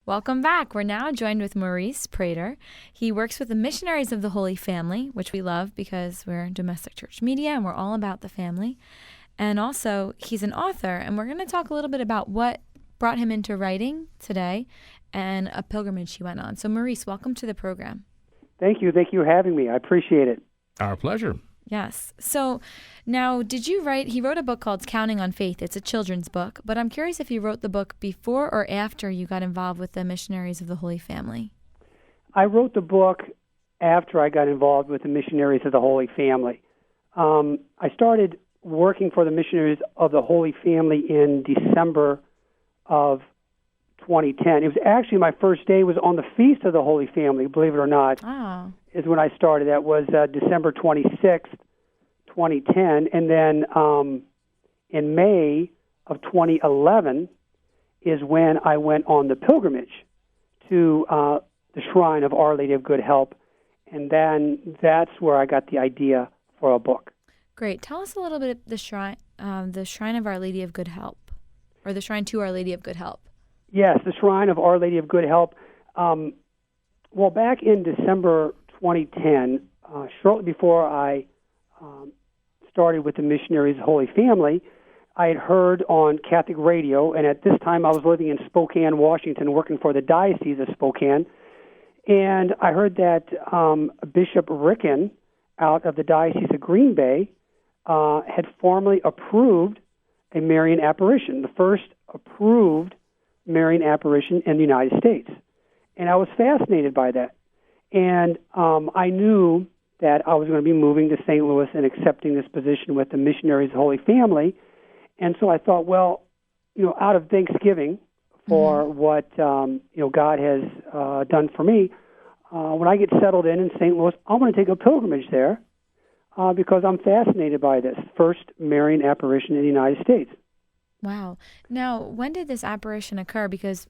Welcome back. We're now joined with Maurice Prater. He works with the Missionaries of the Holy Family, which we love because we're domestic church media and we're all about the family. And also, he's an author, and we're going to talk a little bit about what brought him into writing today and a pilgrimage he went on. So, Maurice, welcome to the program. Thank you. Thank you for having me. I appreciate it. Our pleasure. Yes. So now, he wrote a book called Counting on Faith. It's a children's book, but I'm curious if you wrote the book before or after you got involved with the Missionaries of the Holy Family. I wrote the book after I got involved with the Missionaries of the Holy Family. I started working for the Missionaries of the Holy Family in December of 2010. It was actually my first day was on the Feast of the Holy Family, believe it or not. Oh. Is when I started. That was December 26th, 2010. And then in May of 2011 is when I went on the pilgrimage to the Shrine of Our Lady of Good Help. And then that's where I got the idea for a book. Great. Tell us a little bit of the Shrine of Our Lady of Good Help, or the Shrine to Our Lady of Good Help. Yes, the Shrine of Our Lady of Good Help. Well, back in December 2010, shortly before I started with the Missionaries Holy Family, I had heard on Catholic radio, and at this time I was living in Spokane, Washington, working for the Diocese of Spokane, and I heard that Bishop Ricken out of the Diocese of Green Bay had formally approved a Marian apparition, the first approved Marian apparition in the United States. And I was fascinated by that. And I knew that I was going to be moving to St. Louis and accepting this position with the Missionaries Holy Family. And so I thought, well, out of thanksgiving for what, God has done for me, when I get settled in St. Louis, I'm going to take a pilgrimage there because I'm fascinated by this first Marian apparition in the United States. Wow. Now, when did this apparition occur? Because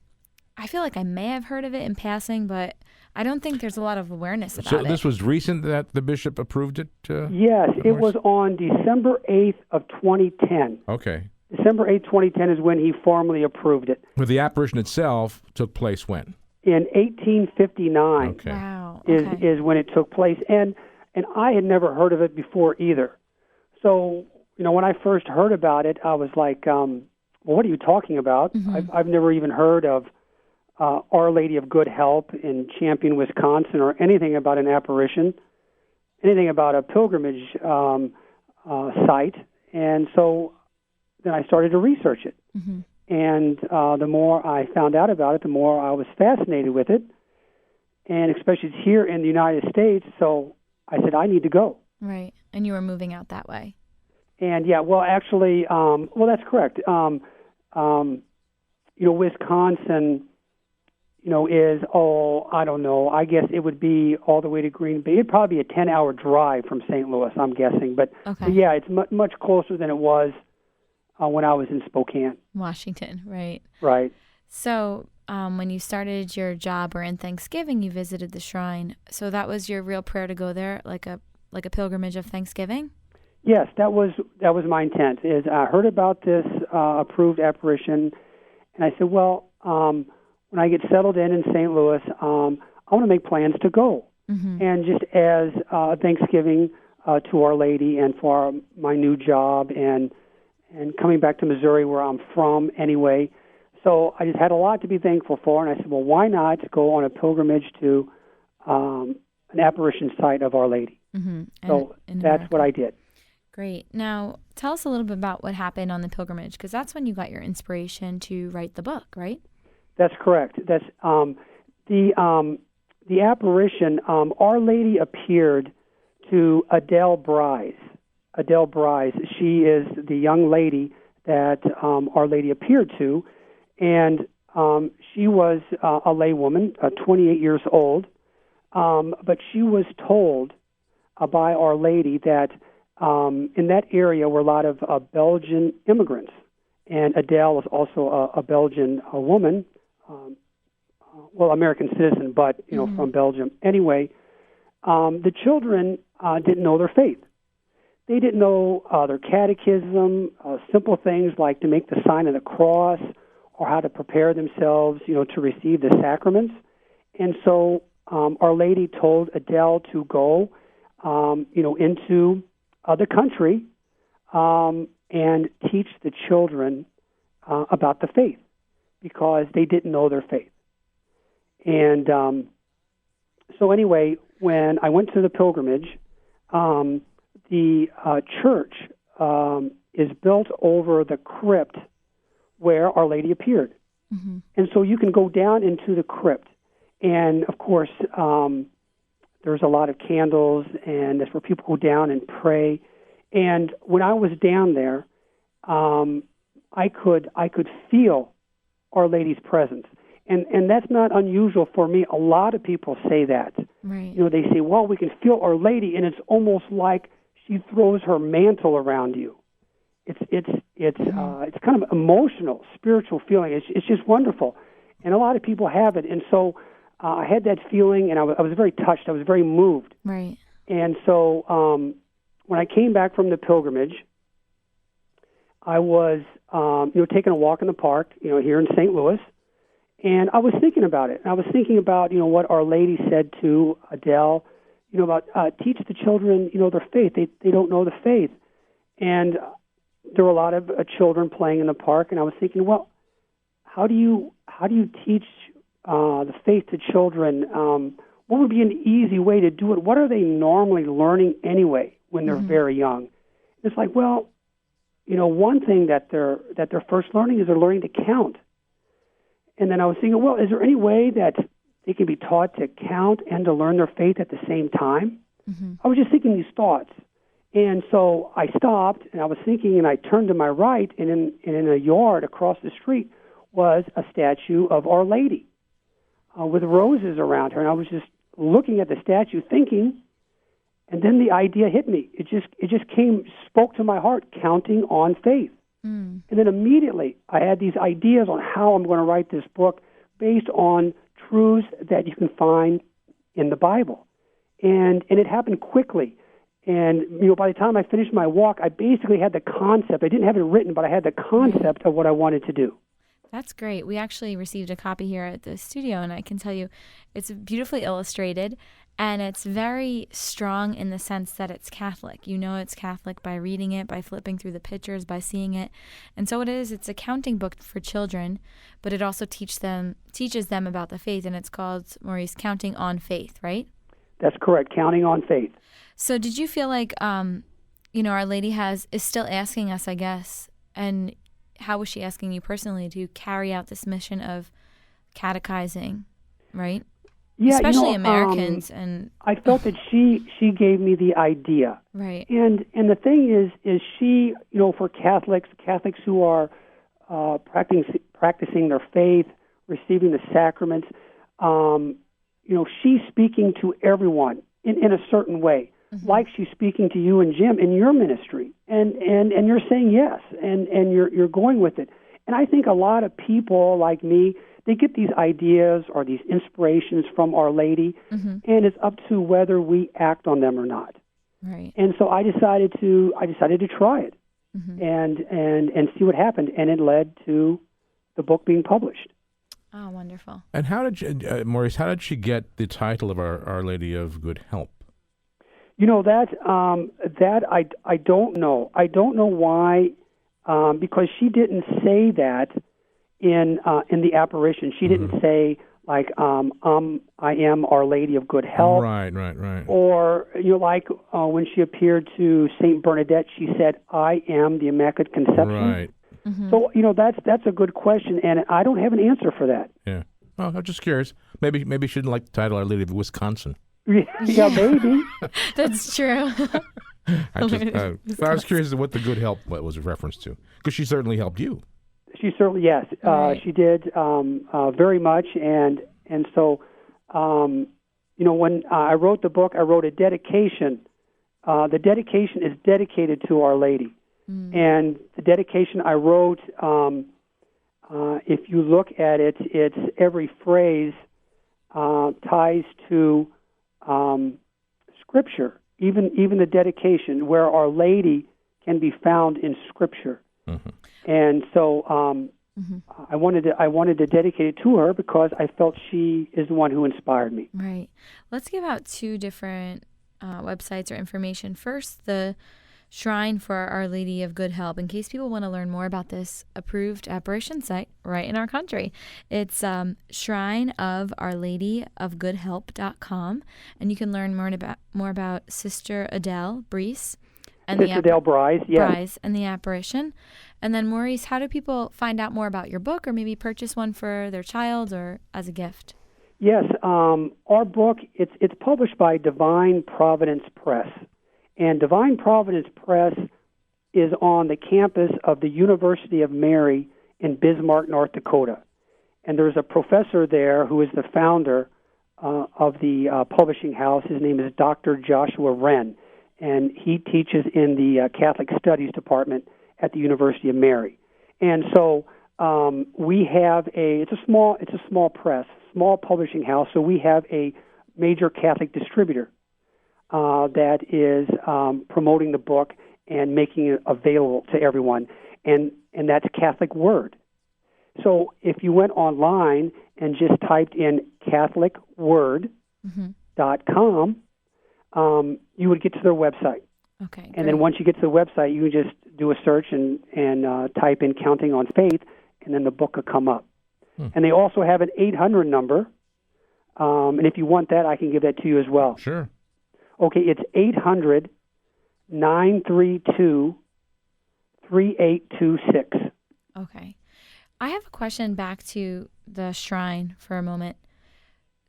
I feel like I may have heard of it in passing, but I don't think there's a lot of awareness about it. So this was recent that the bishop approved it? Yes, it was on December 8th of 2010. Okay. December 8th, 2010 is when he formally approved it. But the apparition itself took place when? In 1859 Okay. Wow. is when it took place. And I had never heard of it before either. So, when I first heard about it, I was like, well, what are you talking about? I've never even heard of Our Lady of Good Help in Champion, Wisconsin, or anything about an apparition, anything about a pilgrimage site. And so then I started to research it. And the more I found out about it, the more I was fascinated with it, and especially here in the United States. So I said, I need to go. Right. And you were moving out that way. And yeah, well, actually, that's correct. Wisconsin, is, I don't know, I guess it would be all the way to Green Bay. It'd probably be a 10-hour drive from St. Louis, I'm guessing. But yeah, it's much closer than it was when I was in Spokane. Washington, right. Right. So when you started your job or in Thanksgiving, you visited the shrine. So that was your real prayer to go there, like a pilgrimage of Thanksgiving? Yes, that was my intent. Is I heard about this approved apparition, and I said, well, when I get settled in St. Louis, I want to make plans to go, and just as Thanksgiving to Our Lady and for my new job and coming back to Missouri where I'm from anyway. So I just had a lot to be thankful for, and I said, well, why not go on a pilgrimage to an apparition site of Our Lady? So that's what I did. Great. Now, tell us a little bit about what happened on the pilgrimage, because that's when you got your inspiration to write the book, right? That's correct. That's the apparition. Our Lady appeared to Adele Bryce. Adele Bryce. She is the young lady that Our Lady appeared to, and she was a laywoman, 28 years old, but she was told by Our Lady that in that area were a lot of Belgian immigrants, and Adele was also a Belgian woman, American citizen, but from Belgium. Anyway, the children didn't know their faith. They didn't know their catechism, simple things like to make the sign of the cross or how to prepare themselves, to receive the sacraments. And so Our Lady told Adele to go, into the country and teach the children about the faith, because they didn't know their faith. And so anyway, when I went to the pilgrimage, the church is built over the crypt where Our Lady appeared. Mm-hmm. And so you can go down into the crypt. And, of course, there's a lot of candles, and that's where people go down and pray. And when I was down there, I could feel Our Lady's presence. And that's not unusual for me. A lot of people say that. Right. They say, well, we can feel Our Lady, and it's almost like she throws her mantle around you. It's kind of emotional, spiritual feeling. It's just wonderful. And a lot of people have it. And so I had that feeling, and I was very touched. I was very moved. Right. And so when I came back from the pilgrimage, I was, taking a walk in the park, here in St. Louis, and I was thinking about it. And I was thinking about, what Our Lady said to Adele, about teach the children, their faith. They don't know the faith. And there were a lot of children playing in the park, and I was thinking, well, how do you teach the faith to children? What would be an easy way to do it? What are they normally learning anyway when they're very young? It's like, well, one thing that they're first learning is they're learning to count. And then I was thinking, well, is there any way that they can be taught to count and to learn their faith at the same time? Mm-hmm. I was just thinking these thoughts. And so I stopped, and I was thinking, and I turned to my right, and in a yard across the street was a statue of Our Lady with roses around her. And I was just looking at the statue thinking, and then the idea hit me. It just spoke to my heart, counting on faith. Mm. And then immediately I had these ideas on how I'm going to write this book based on truths that you can find in the Bible. And it happened quickly. And, by the time I finished my walk, I basically had the concept. I didn't have it written, but I had the concept of what I wanted to do. That's great. We actually received a copy here at the studio, and I can tell you it's beautifully illustrated, and it's very strong in the sense that it's Catholic. It's Catholic by reading it, by flipping through the pictures, by seeing it. And so it's a counting book for children, but it also teaches them about the faith, and it's called, Maurice, Counting on Faith, right? That's correct, Counting on Faith. So did you feel like, Our Lady is still asking us, I guess, and how was she asking you personally to carry out this mission of catechizing, right? Yeah, especially Americans. And I felt that she gave me the idea, right? And the thing is she, for Catholics who are practicing their faith, receiving the sacraments, she's speaking to everyone in a certain way. Mm-hmm. Like she's speaking to you and Jim in your ministry, and you're saying yes, and you're going with it. And I think a lot of people like me, they get these ideas or these inspirations from Our Lady, mm-hmm. and it's up to whether we act on them or not. Right. And so I decided to try it, mm-hmm. and see what happened, and it led to the book being published. Oh, wonderful! And how did Maurice? How did she get the title of Our Lady of Good Help? That I don't know. I don't know why, because she didn't say that in the apparition. She mm-hmm. didn't say like I am Our Lady of Good Help. Right. Or when she appeared to Saint Bernadette, she said I am the Immaculate Conception. Right. Mm-hmm. So that's a good question, and I don't have an answer for that. Yeah. Well, I'm just curious. Maybe she didn't like the title Our Lady of Wisconsin. Yeah, maybe. That's true. I was curious as to what the good help was a reference to, because she certainly helped you. She certainly, yes, right. She did very much, and so when I wrote the book, I wrote a dedication. The dedication is dedicated to Our Lady, and the dedication I wrote, if you look at it, it's every phrase ties to Scripture, even the dedication, where Our Lady can be found in Scripture. Mm-hmm. And so I wanted to dedicate it to her because I felt she is the one who inspired me. Right. Let's give out two different websites or information. First, the Shrine for Our Lady of Good Help, in case people want to learn more about this approved apparition site right in our country. It's shrineofourladyofgoodhelp.com, and you can learn more about Sister Adele Brees and Sister Adele Bryce, yes. Bryce and the apparition. And then, Maurice, how do people find out more about your book or maybe purchase one for their child or as a gift? Yes, our book, it's published by Divine Providence Press. And Divine Providence Press is on the campus of the University of Mary in Bismarck, North Dakota. And there's a professor there who is the founder of the publishing house. His name is Dr. Joshua Wren, and he teaches in the Catholic Studies Department at the University of Mary. And so we have it's a small press, small publishing house, so we have a major Catholic distributor that is promoting the book and making it available to everyone, and that's Catholic Word. So if you went online and just typed in CatholicWord.com, you would get to their website. Okay. And great. then once you get to the website, you can just do a search and type in Counting on Faith, and then the book will come up. And they also have an 800 number, and if you want that, I can give that to you as well. Sure. Okay, it's 800-932-3826. Okay. I have a question back to the shrine for a moment.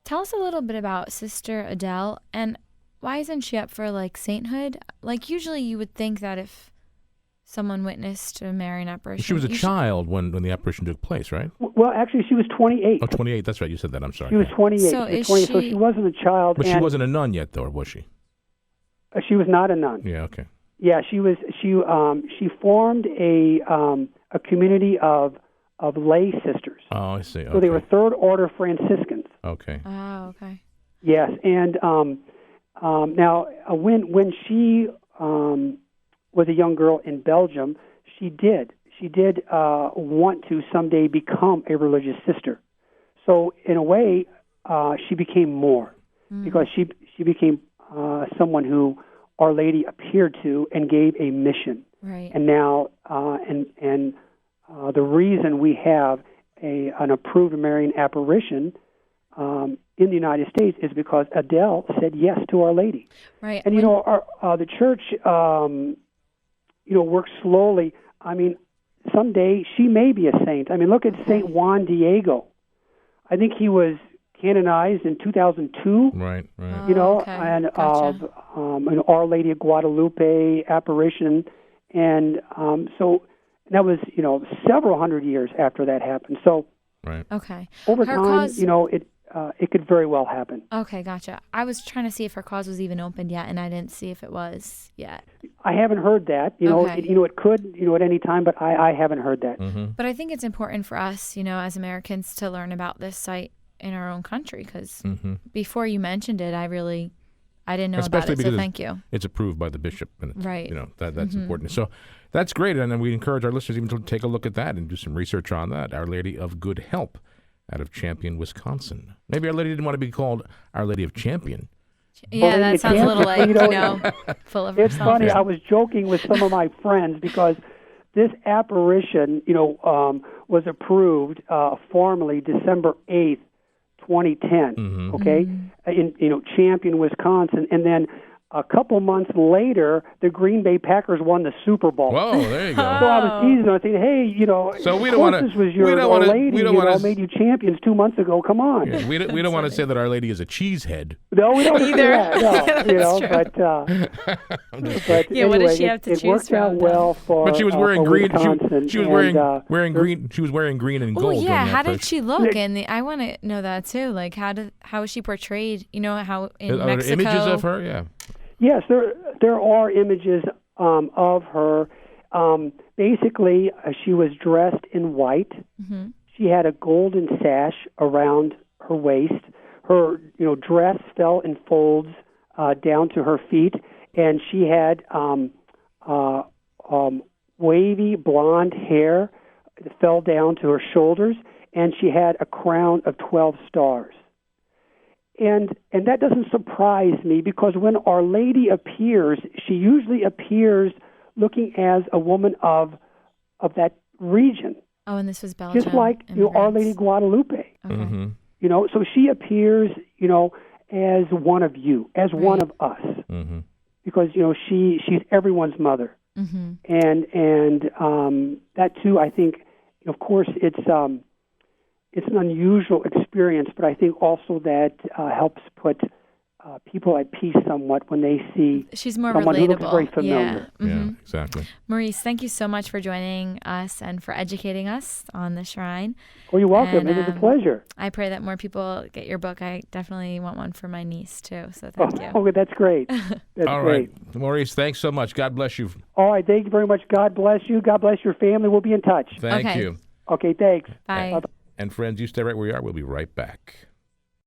Tell us a little bit about Sister Adele, and why isn't she up for, like, sainthood? Like, usually you would think that if someone witnessed a Marian apparition... She was a child when the apparition took place, right? Well, actually, she was 28. Oh, 28. That's right. You said that. I'm sorry. She was 28. So so she wasn't a child. But she wasn't a nun yet, though, or was she? She was not a nun. Yeah, okay. Yeah, she was. She formed a community of lay sisters. Oh, I see. Okay. So they were Third Order Franciscans. Okay. Oh, okay. Yes, and now when she was a young girl in Belgium, she did want to someday become a religious sister. So in a way, she became more because she became someone who Our Lady appeared to and gave a mission. Right. And now, the reason we have an approved Marian apparition in the United States is because Adele said yes to Our Lady. Right. And the church, works slowly. I mean, someday she may be a saint. I mean, look at Saint Juan Diego. I think he was canonized in 2002. Right. Oh, okay. And Gotcha. an Our Lady of Guadalupe apparition, and so that was several hundred years after that happened. So Right. Okay. over Her time, cause- it could very well happen. Okay, gotcha. I was trying to see if her cause was even opened yet, and I didn't see if it was yet. I haven't heard that. Okay. It could at any time, but I haven't heard that. Mm-hmm. But I think it's important for us, as Americans, to learn about this site in our own country, because before you mentioned it, I didn't know Especially about it, because so thank you. It's approved by the bishop, and it's, Right. That's important. So that's great, and then we encourage our listeners even to take a look at that and do some research on that. Our Lady of Good Help, out of Champion, Wisconsin. Maybe Our Lady didn't want to be called Our Lady of Champion. Yeah, Well, that you sounds a little like, can't- full of It's herself. funny. Yeah. I was joking with some of my friends because this apparition, was approved formally December 8th, 2010. Okay, in Champion, Wisconsin, and then a couple months later, the Green Bay Packers won the Super Bowl. Whoa, there you go. So I was teasing. I was saying, hey, So we of don't course wanna- this was we your don't Our wanna- Lady, we don't wanna- made you champions 2 months ago. Come on. Yeah, we don't want to say that Our Lady is a cheesehead. No, we don't Either. do that. No, That's but Yeah, what anyway, does she have to it choose worked out from, well for. But she was wearing for green. Wisconsin, She was and, wearing green. She was wearing green and Oh gold. yeah, during the how did apparition. she look? And I want to know that too. Like how is she portrayed? How in Are there Mexico? images of her? Yeah. Yes, there are images of her. Basically, she was dressed in white. Mm-hmm. She had a golden sash around her waist. Her dress fell in folds down to her feet, and she had wavy blonde hair. that fell down to her shoulders, and she had a crown of 12 stars. And that doesn't surprise me, because when Our Lady appears, she usually appears looking as a woman of that region. Oh, and this was Belgium. Just like Our Lady Guadalupe. Okay. You know, so she appears, as one of you, as one of us, because she's everyone's mother, and that too, I think, of course, it's an unusual experience, but I think also that helps put people at peace somewhat when they see she's more someone relatable. who looks very familiar. Yeah. Yeah, exactly. Maurice, thank you so much for joining us and for educating us on the shrine. Oh, you're welcome. And, it was a pleasure. I pray that more people get your book. I definitely want one for my niece, too, so thank you. Oh, that's great. That's All great. right. Maurice, thanks so much. God bless you. All right, thank you very much. God bless you. God bless your family. We'll be in touch. Thank Okay. you. Okay, thanks. Bye. Bye-bye. And friends, you stay right where you are. We'll be right back.